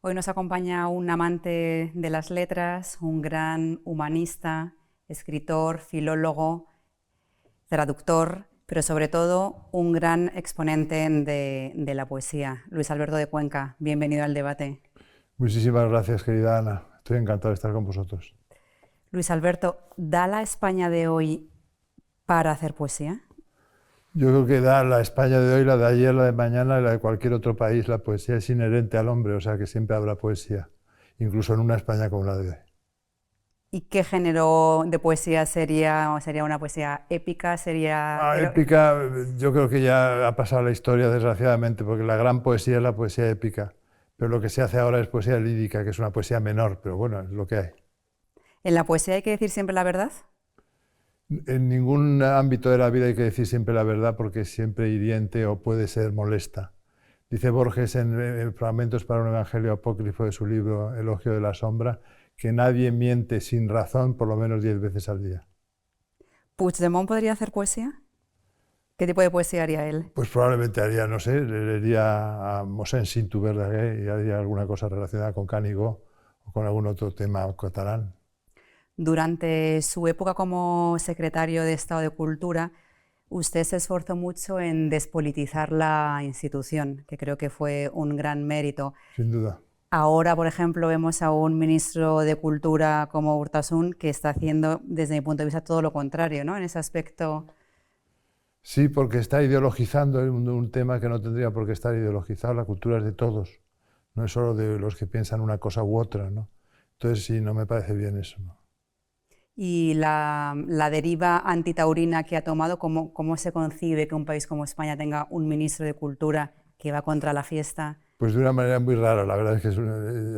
Hoy nos acompaña un amante de las letras, un gran humanista, escritor, filólogo, traductor, pero sobre todo un gran exponente de la poesía. Luis Alberto de Cuenca, bienvenido al debate. Muchísimas gracias, querida Ana. Estoy encantado de estar con vosotros. Luis Alberto, ¿da la España de hoy para hacer poesía? Yo creo que da la España de hoy, la de ayer, la de mañana y la de cualquier otro país. La poesía es inherente al hombre, o sea que siempre habrá poesía, incluso en una España como la de hoy. ¿Y qué género de poesía sería? ¿Sería una poesía épica? ¿Sería Épica, yo creo que ya ha pasado la historia, desgraciadamente, porque la gran poesía es la poesía épica. Pero lo que se hace ahora es poesía lírica, que es una poesía menor, pero bueno, es lo que hay. ¿En la poesía hay que decir siempre la verdad? En ningún ámbito de la vida hay que decir siempre la verdad porque es siempre hiriente o puede ser molesta. Dice Borges en Fragmentos para un Evangelio Apócrifo de su libro Elogio de la Sombra, que nadie miente sin razón por lo menos 10 veces al día. ¿Puigdemont podría hacer poesía? ¿Qué tipo de poesía haría él? Pues probablemente haría, no sé, le leería a Mossèn Cinto Verdaguer y haría alguna cosa relacionada con Canigó o con algún otro tema catalán. Durante su época como secretario de Estado de Cultura, usted se esforzó mucho en despolitizar la institución, que creo que fue un gran mérito. Sin duda. Ahora, por ejemplo, vemos a un ministro de Cultura como Urtasun que está haciendo, desde mi punto de vista, todo lo contrario, ¿no? En ese aspecto. Sí, porque está ideologizando un tema que no tendría por qué estar ideologizado. La cultura es de todos, no es solo de los que piensan una cosa u otra, ¿no? Entonces sí, no me parece bien eso, ¿no? Y la deriva antitaurina que ha tomado, ¿cómo se concibe que un país como España tenga un ministro de Cultura que va contra la fiesta? Pues de una manera muy rara, la verdad es que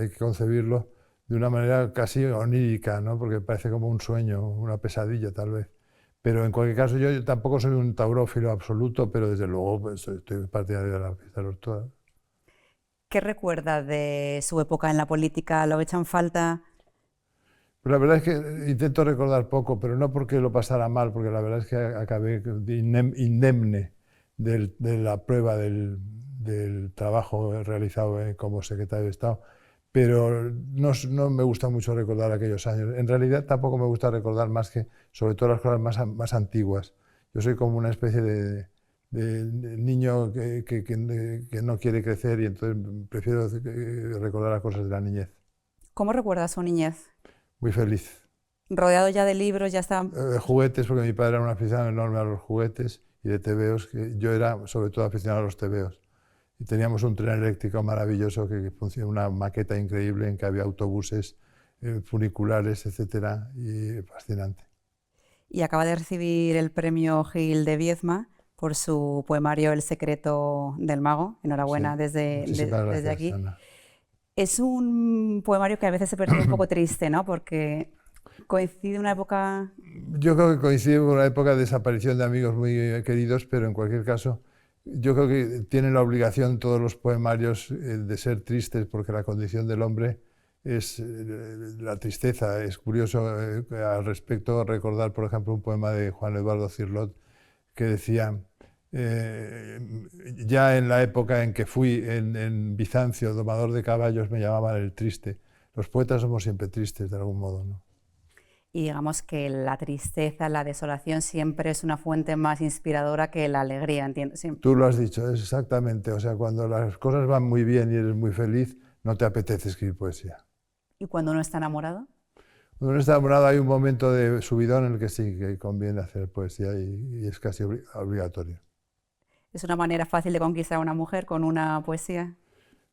hay que concebirlo de una manera casi onírica, ¿no? Porque parece como un sueño, una pesadilla tal vez. Pero en cualquier caso yo tampoco soy un taurófilo absoluto, pero desde luego pues, estoy partidario de la fiesta de los toros. ¿Qué recuerda de su época en la política? ¿Lo echan falta? Pues la verdad es que intento recordar poco, pero no porque lo pasara mal, porque la verdad es que acabé indemne de la prueba del trabajo realizado como secretario de Estado, pero no me gusta mucho recordar aquellos años. En realidad tampoco me gusta recordar más que, sobre todo, las cosas más antiguas. Yo soy como una especie de niño que no quiere crecer y entonces prefiero recordar las cosas de la niñez. ¿Cómo recuerda su niñez? Muy feliz. Rodeado ya de libros, ya está. Juguetes, porque mi padre era un aficionado enorme a los juguetes y de tebeos, que yo era sobre todo aficionado a los tebeos. Y teníamos un tren eléctrico maravilloso que funcionaba, una maqueta increíble en que había autobuses, funiculares, etcétera, y fascinante. Y acaba de recibir el premio Gil de Viedma por su poemario El secreto del mago. Sí, Enhorabuena muchísimas desde gracias, aquí. Ana. Es un poemario que a veces se percibe un poco triste, ¿no? Porque coincide una época. Yo creo que coincide con una época de desaparición de amigos muy queridos, pero en cualquier caso, yo creo que tienen la obligación todos los poemarios de ser tristes, porque la condición del hombre es la tristeza. Es curioso al respecto recordar, por ejemplo, un poema de Juan Eduardo Cirlot que decía, eh, ya en la época en que fui en Bizancio domador de caballos me llamaban el triste. Los poetas somos siempre tristes de algún modo, ¿no? Y digamos que la tristeza, la desolación siempre es una fuente más inspiradora que la alegría, entiendo. Sí. Tú lo has dicho, es exactamente. O sea, cuando las cosas van muy bien y eres muy feliz, no te apetece escribir poesía. ¿Y cuando uno está enamorado? Cuando uno está enamorado hay un momento de subidón en el que sí que conviene hacer poesía y es casi obligatorio. ¿Es una manera fácil de conquistar a una mujer con una poesía?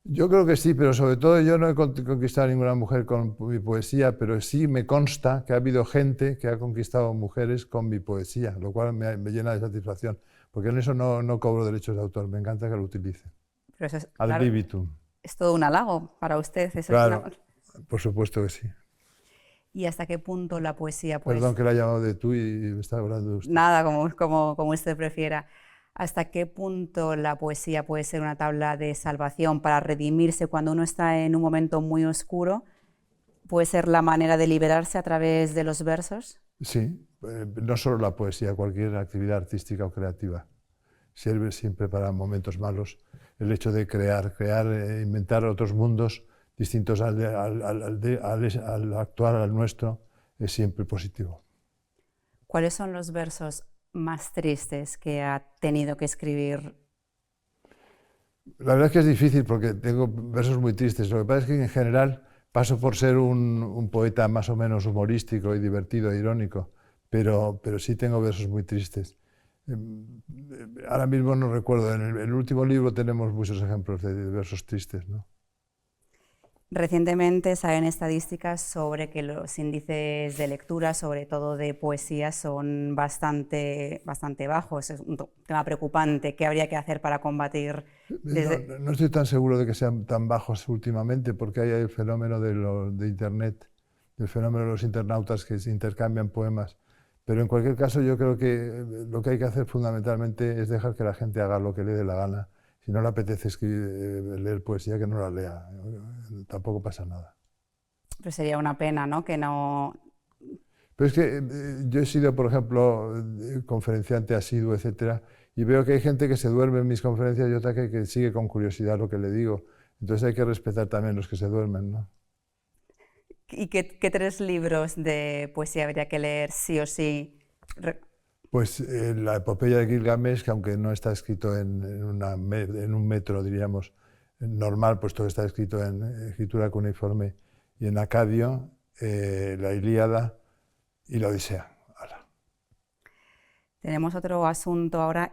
Yo creo que sí, pero sobre todo yo no he conquistado a ninguna mujer con mi poesía, pero sí me consta que ha habido gente que ha conquistado mujeres con mi poesía, lo cual me llena de satisfacción, porque en eso no cobro derechos de autor, me encanta que lo utilicen. Pero eso es, Ad claro, libitum. es todo un halago para usted. Eso es Claro, por supuesto que sí. ¿Y hasta qué punto la poesía, Perdón pues, que la he llamado de tú y me está hablando de usted. nada, como usted prefiera, hasta qué punto la poesía puede ser una tabla de salvación para redimirse cuando uno está en un momento muy oscuro? ¿Puede ser la manera de liberarse a través de los versos? Sí, no solo la poesía, cualquier actividad artística o creativa. Sirve siempre para momentos malos. El hecho de crear, inventar otros mundos distintos al actual, al nuestro, es siempre positivo. ¿Cuáles son los versos más tristes que ha tenido que escribir? La verdad es que es difícil porque tengo versos muy tristes. Lo que pasa es que en general paso por ser un poeta más o menos humorístico y divertido e irónico, pero sí tengo versos muy tristes. Ahora mismo no recuerdo, en el último libro tenemos muchos ejemplos de versos tristes, ¿no? Recientemente salen estadísticas sobre que los índices de lectura, sobre todo de poesía, son bastante bajos. Es un tema preocupante. ¿Qué habría que hacer para combatir? No estoy tan seguro de que sean tan bajos últimamente, porque hay el fenómeno de Internet, el fenómeno de los internautas que se intercambian poemas. Pero en cualquier caso yo creo que lo que hay que hacer fundamentalmente es dejar que la gente haga lo que le dé la gana. Si no le apetece leer poesía, que no la lea. Tampoco pasa nada. Pero sería una pena, ¿no? Que no... Pero es que yo he sido, por ejemplo, conferenciante asiduo, etcétera, y veo que hay gente que se duerme en mis conferencias y otra que sigue con curiosidad lo que le digo. Entonces hay que respetar también los que se duermen, ¿no? ¿Y qué 3 libros de poesía habría que leer sí o sí? Pues la epopeya de Gilgamesh, que aunque no está escrito en un metro, diríamos, normal, pues todo está escrito en escritura cuneiforme y en acadio, la Ilíada y la Odisea. Tenemos otro asunto ahora,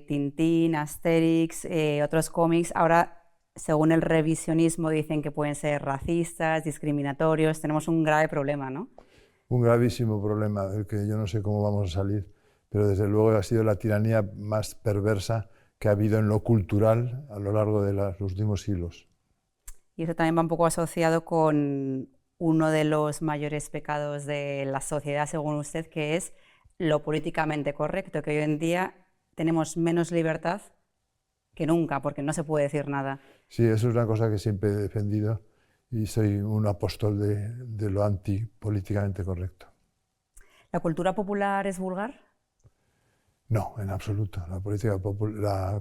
Tintín, Asterix, otros cómics. Ahora, según el revisionismo, dicen que pueden ser racistas, discriminatorios. Tenemos un grave problema, ¿no? Un gravísimo problema del que yo no sé cómo vamos a salir, pero desde luego ha sido la tiranía más perversa que ha habido en lo cultural a lo largo de los últimos siglos. Y eso también va un poco asociado con uno de los mayores pecados de la sociedad, según usted, que es lo políticamente correcto, que hoy en día tenemos menos libertad que nunca, porque no se puede decir nada. Sí, eso es una cosa que siempre he defendido y soy un apóstol de lo antipolíticamente correcto. ¿La cultura popular es vulgar? No, en absoluto. La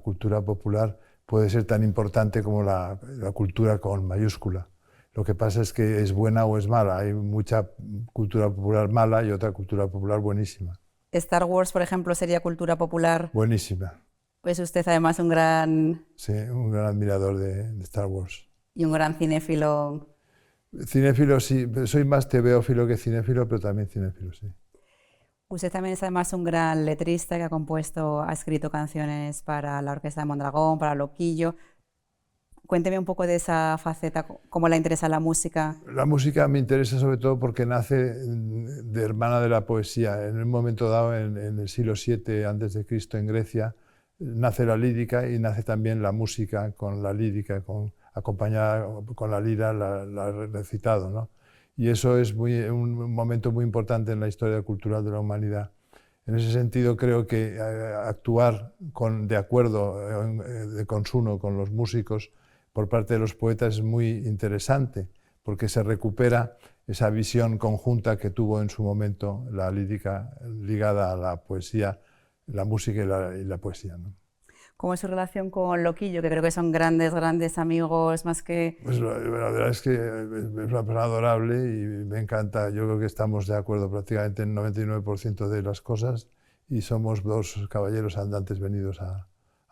cultura popular puede ser tan importante como la cultura con mayúscula. Lo que pasa es que es buena o es mala. Hay mucha cultura popular mala y otra cultura popular buenísima. Star Wars, por ejemplo, sería cultura popular. Buenísima. Pues usted además un gran... Sí, un gran admirador de Star Wars. Y un gran cinéfilo. Cinéfilo sí, soy más tebeófilo que cinéfilo, pero también cinéfilo, sí. Usted también es además un gran letrista que ha escrito canciones para la Orquesta de Mondragón, para Loquillo. Cuénteme un poco de esa faceta, cómo le interesa la música. La música me interesa sobre todo porque nace de hermana de la poesía. En un momento dado, en el siglo VII a.C., en Grecia, nace la lírica y nace también la música con la lírica, acompañada con la lira, la recitado, ¿no? Y eso es un momento muy importante en la historia cultural de la humanidad. En ese sentido, creo que actuar de acuerdo, de consuno con los músicos por parte de los poetas es muy interesante, porque se recupera esa visión conjunta que tuvo en su momento la lírica ligada a la poesía, la música y la poesía, ¿no? ¿Cómo es su relación con Loquillo, que creo que son grandes amigos, más que...? Pues la verdad es que es una persona adorable y me encanta. Yo creo que estamos de acuerdo prácticamente en el 99% de las cosas y somos dos caballeros andantes venidos a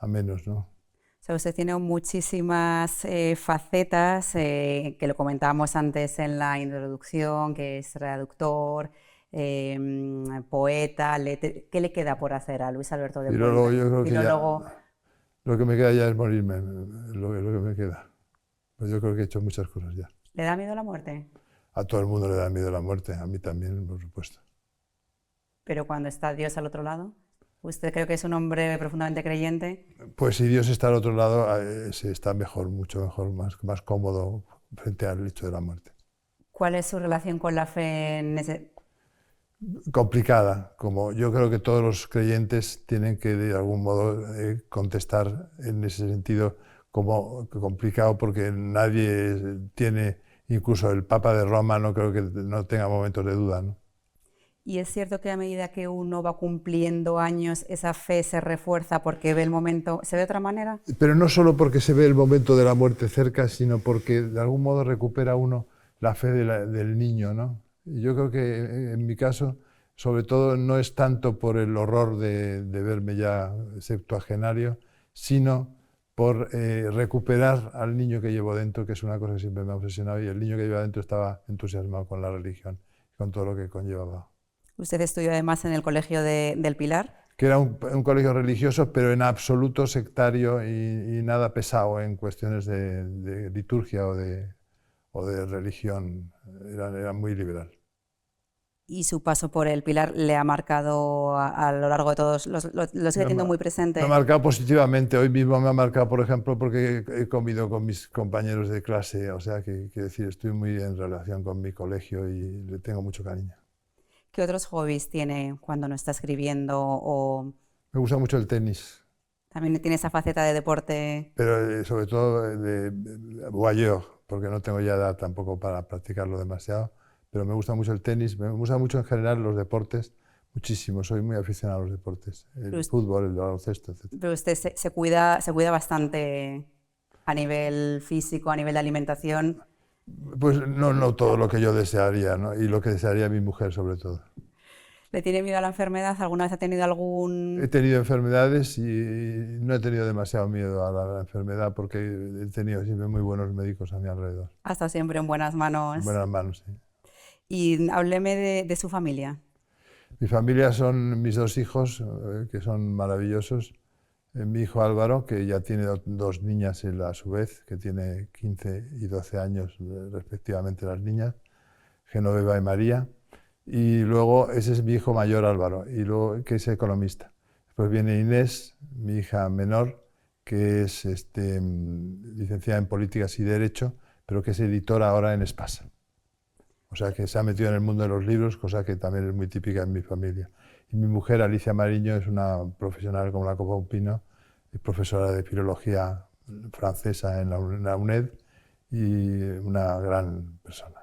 menos, ¿no? O sea, usted tiene muchísimas facetas, que lo comentábamos antes en la introducción, que es traductor, poeta, ¿qué le queda por hacer a Luis Alberto de Puente? Filólogo, yo creo que Filólogo. ya, lo que me queda ya es morirme, lo que me queda. Pues yo creo que he hecho muchas cosas ya. ¿Le da miedo la muerte? A todo el mundo le da miedo la muerte, a mí también, por supuesto. Pero cuando está Dios al otro lado, ¿usted cree que es un hombre profundamente creyente? Pues si Dios está al otro lado, se está mejor, mucho mejor, más cómodo frente al hecho de la muerte. ¿Cuál es su relación con la fe en ese...? Complicada, como yo creo que todos los creyentes tienen que de algún modo contestar en ese sentido como complicado, porque nadie tiene, incluso el Papa de Roma no creo que no tenga momentos de duda, ¿no? ¿Y es cierto que a medida que uno va cumpliendo años, esa fe se refuerza porque ve el momento? ¿Se ve de otra manera? Pero no solo porque se ve el momento de la muerte cerca, sino porque de algún modo recupera uno la fe del niño, ¿no? Y yo creo que en mi caso, sobre todo, no es tanto por el horror de verme ya septuagenario, sino por recuperar al niño que llevo dentro, que es una cosa que siempre me ha obsesionado, y el niño que llevo dentro estaba entusiasmado con la religión, con todo lo que conllevaba. Usted estudió además en el Colegio del Pilar. Que era un colegio religioso, pero en absoluto sectario y nada pesado en cuestiones de liturgia o de religión. Era muy liberal. Y su paso por el Pilar le ha marcado a lo largo de todos, lo sigue teniendo muy presente. Me ha marcado positivamente. Hoy mismo me ha marcado, por ejemplo, porque he comido con mis compañeros de clase. O sea, que decir, estoy muy en relación con mi colegio y le tengo mucho cariño. ¿Qué otros hobbies tiene cuando no está escribiendo? O Me gusta mucho el tenis, también tiene esa faceta de deporte. pero sobre todo de voyeur, porque no tengo ya edad tampoco para practicarlo demasiado. Pero me gusta mucho el tenis, me gusta mucho en general los deportes, muchísimo, soy muy aficionado a los deportes, el fútbol, el baloncesto, etc. Pero usted se cuida bastante a nivel físico, a nivel de alimentación. Pues no todo lo que yo desearía, ¿no? Y lo que desearía mi mujer sobre todo. ¿Le tiene miedo a la enfermedad? ¿Alguna vez ha tenido algún...? He tenido enfermedades y no he tenido demasiado miedo a la enfermedad porque he tenido siempre muy buenos médicos a mi alrededor. Ha estado siempre en buenas manos. En buenas manos, sí. Y hábleme de su familia. Mi familia son mis dos hijos, que son maravillosos. Mi hijo Álvaro, que ya tiene dos niñas él a su vez, que tiene 15 y 12 años respectivamente las niñas, Genoveva y María. Y luego ese es mi hijo mayor Álvaro, y luego, que es economista. Después viene Inés, mi hija menor, que es licenciada en Políticas y Derecho, pero que es editora ahora en Espasa. O sea, que se ha metido en el mundo de los libros, cosa que también es muy típica en mi familia. Y mi mujer, Alicia Mariño, es una profesional como la copa un pino, es profesora de filología francesa en la UNED y una gran persona.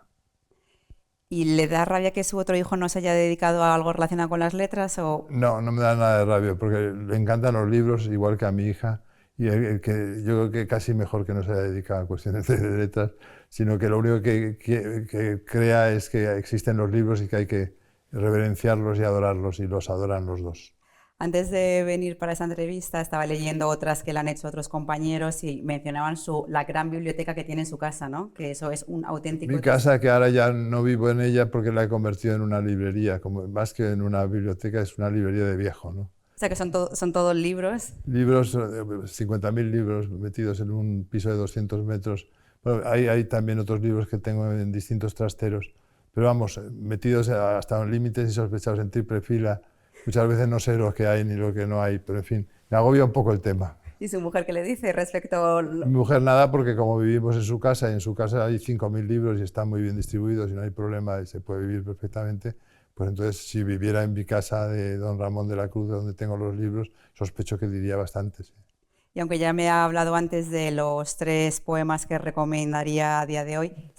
¿Y le da rabia que su otro hijo no se haya dedicado a algo relacionado con las letras? O... No, no me da nada de rabia, porque le encantan los libros, igual que a mi hija, y yo creo que casi mejor que no se haya dedicado a cuestiones de letras, sino que lo único que crea es que existen los libros y que hay que reverenciarlos y adorarlos, y los adoran los dos. Antes de venir para esta entrevista estaba leyendo otras que le han hecho otros compañeros y mencionaban la gran biblioteca que tiene en su casa, ¿no? Que eso es un auténtico... Mi casa, que ahora ya no vivo en ella porque la he convertido en una librería, como, más que en una biblioteca, es una librería de viejo, ¿no? O sea, que son todos libros. Libros, 50.000 libros metidos en un piso de 200 metros. Bueno, hay también otros libros que tengo en distintos trasteros, pero vamos, metidos hasta los límites y sospechados en triple fila. Muchas veces no sé lo que hay ni lo que no hay, pero en fin, me agobia un poco el tema. ¿Y su mujer qué le dice respecto...? Mi mujer nada, porque como vivimos en su casa, y en su casa hay 5.000 libros y están muy bien distribuidos y no hay problema y se puede vivir perfectamente, pues entonces si viviera en mi casa de Don Ramón de la Cruz, donde tengo los libros, sospecho que diría bastante, sí. Y aunque ya me ha hablado antes de los 3 poemas que recomendaría a día de hoy...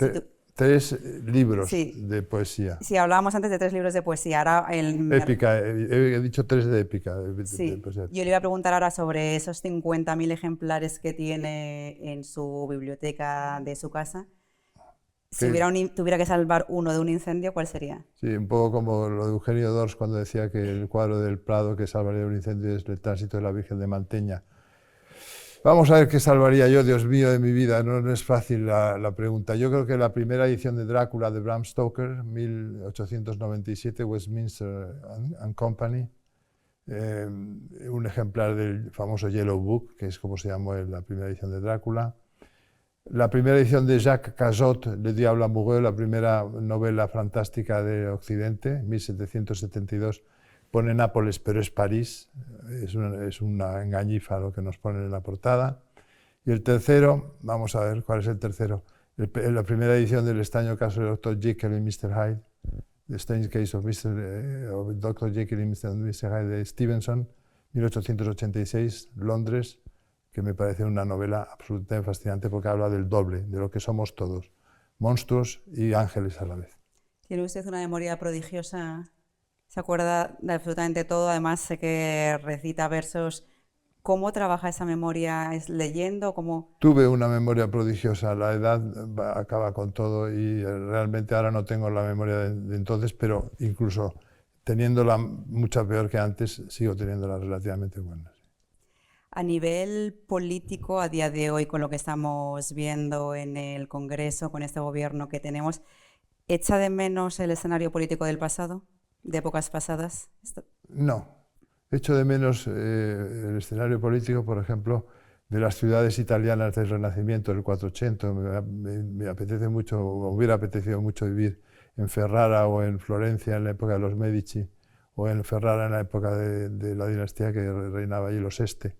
Tres libros sí, de poesía. Sí, hablábamos antes de 3 libros de poesía. Ahora épica, he dicho 3 de épica. Sí, yo le iba a preguntar ahora sobre esos 50.000 ejemplares que tiene en su biblioteca de su casa. Si tuviera que salvar uno de un incendio, ¿cuál sería? Sí, un poco como lo de Eugenio d'Ors cuando decía que el cuadro del Prado que salvaría de un incendio es el tránsito de la Virgen de Manteña. Vamos a ver qué salvaría yo, Dios mío, de mi vida. No es fácil la pregunta. Yo creo que la primera edición de Drácula de Bram Stoker, 1897, Westminster and Company, un ejemplar del famoso Yellow Book, que es como se llamó la primera edición de Drácula. La primera edición de Jacques Cazot, Le Diable Amoureux, la primera novela fantástica de Occidente, 1772, pone Nápoles, pero es París, es una engañifa lo que nos ponen en la portada. Y el tercero, vamos a ver cuál es el tercero, la primera edición del extraño caso de Dr. Jekyll y Mr. Hyde, The Strange Case of Dr. Jekyll y Mr. Hyde de Stevenson, 1886, Londres, que me parece una novela absolutamente fascinante porque habla del doble, de lo que somos todos, monstruos y ángeles a la vez. ¿Tiene usted una memoria prodigiosa? Se acuerda de absolutamente todo, además sé que recita versos. ¿Cómo trabaja esa memoria? ¿Es leyendo? ¿Cómo? Tuve una memoria prodigiosa, la edad acaba con todo y realmente ahora no tengo la memoria de entonces, pero incluso teniéndola mucha peor que antes, sigo teniéndola relativamente buena. A nivel político, a día de hoy, con lo que estamos viendo en el Congreso, con este gobierno que tenemos, ¿echa de menos el escenario político del pasado, de épocas pasadas? No, echo de menos el escenario político, por ejemplo, de las ciudades italianas del Renacimiento, del 480. Me apetece mucho, o hubiera apetecido mucho vivir en Ferrara o en Florencia en la época de los Medici, o en Ferrara en la época de la dinastía que reinaba allí, los Este.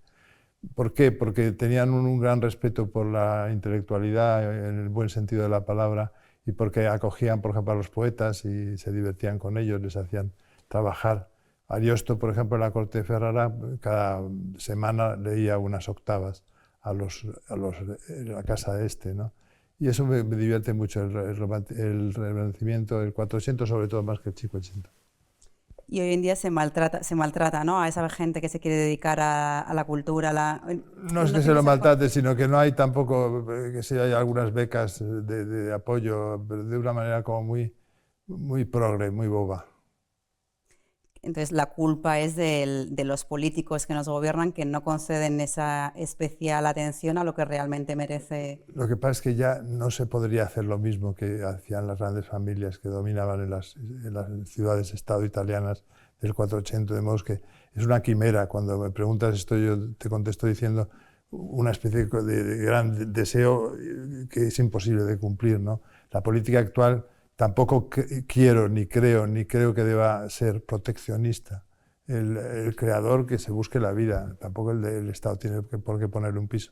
¿Por qué? Porque tenían un gran respeto por la intelectualidad, en el buen sentido de la palabra, y porque acogían, por ejemplo, a los poetas y se divertían con ellos, les hacían trabajar. Ariosto, por ejemplo, en la corte de Ferrara, cada semana leía unas octavas en la casa de este, ¿no? Y eso me divierte mucho, el Renacimiento, el 400, sobre todo más que el 580. Y hoy en día se maltrata, ¿no? A esa gente que se quiere dedicar a la cultura. No es que se lo maltrate, sino que no hay tampoco, que sí hay algunas becas de apoyo, pero de una manera como muy progre, muy boba. Entonces la culpa es de los políticos que nos gobiernan, que no conceden esa especial atención a lo que realmente merece. Lo que pasa es que ya no se podría hacer lo mismo que hacían las grandes familias que dominaban en las ciudades-estado italianas del 480, de modo que es una quimera. Cuando me preguntas esto, yo te contesto diciendo una especie de gran deseo que es imposible de cumplir, ¿no? La política actual tampoco quiero, ni creo que deba ser proteccionista. El creador que se busque la vida, tampoco el Estado tiene por qué ponerle un piso.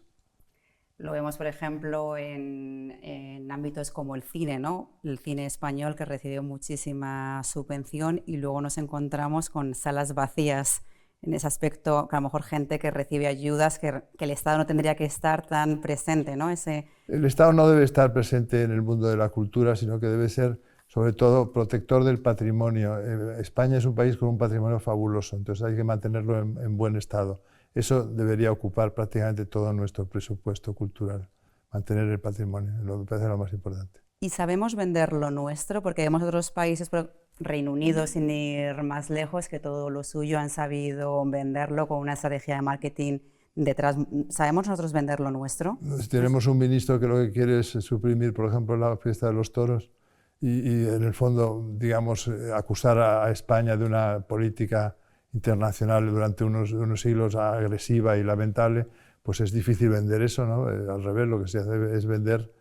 Lo vemos, por ejemplo, en ámbitos como el cine, ¿no? El cine español, que recibió muchísima subvención, y luego nos encontramos con salas vacías en ese aspecto, que a lo mejor gente que recibe ayudas, que el Estado no tendría que estar tan presente, ¿no? El Estado no debe estar presente en el mundo de la cultura, sino que debe ser, sobre todo, protector del patrimonio. España es un país con un patrimonio fabuloso, entonces hay que mantenerlo en buen estado. Eso debería ocupar prácticamente todo nuestro presupuesto cultural, mantener el patrimonio, lo que parece lo más importante. ¿Y sabemos vender lo nuestro? Porque vemos otros países, Reino Unido, sin ir más lejos, que todo lo suyo han sabido venderlo con una estrategia de marketing detrás. ¿Sabemos nosotros vender lo nuestro? Tenemos un ministro que lo que quiere es suprimir, por ejemplo, la fiesta de los toros y en el fondo, digamos, acusar a España de una política internacional durante unos siglos agresiva y lamentable. Pues es difícil vender eso, ¿no? Al revés, lo que se hace es vender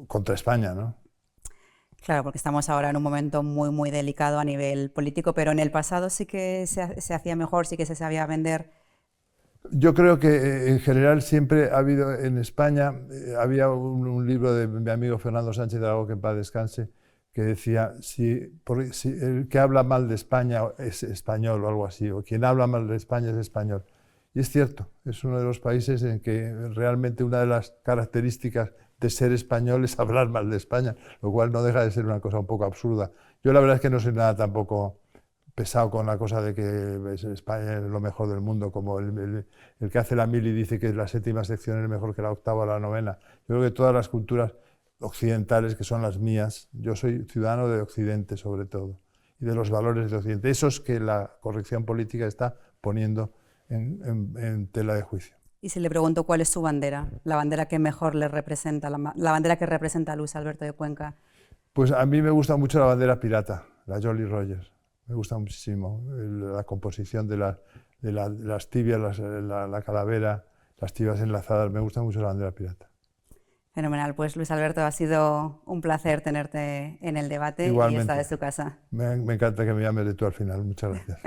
contra España, ¿no? Claro, porque estamos ahora en un momento muy delicado a nivel político, pero en el pasado sí que se hacía mejor, sí que se sabía vender. Yo creo que en general siempre ha habido en España, había un libro de mi amigo Fernando Sánchez de Dragó, que en paz descanse, que decía, si el que habla mal de España es español o algo así, o quien habla mal de España es español. Y es cierto, es uno de los países en que realmente una de las características de ser español es hablar mal de España, lo cual no deja de ser una cosa un poco absurda. Yo la verdad es que no soy nada tampoco pesado con la cosa de que España es lo mejor del mundo, como el que hace la mili dice que la séptima sección es mejor que la octava o la novena. Yo creo que todas las culturas occidentales, que son las mías, yo soy ciudadano de Occidente sobre todo, y de los valores de Occidente, esos que la corrección política está poniendo en tela de juicio. Y si le pregunto cuál es su bandera, la bandera que mejor le representa, la bandera que representa a Luis Alberto de Cuenca. Pues a mí me gusta mucho la bandera pirata, la Jolly Roger. Me gusta muchísimo la composición de las tibias, la calavera, las tibias enlazadas. Me gusta mucho la bandera pirata. Fenomenal. Pues Luis Alberto, ha sido un placer tenerte en el debate. Igualmente. Y esta es tu casa. Me encanta que me llames de tú al final. Muchas gracias.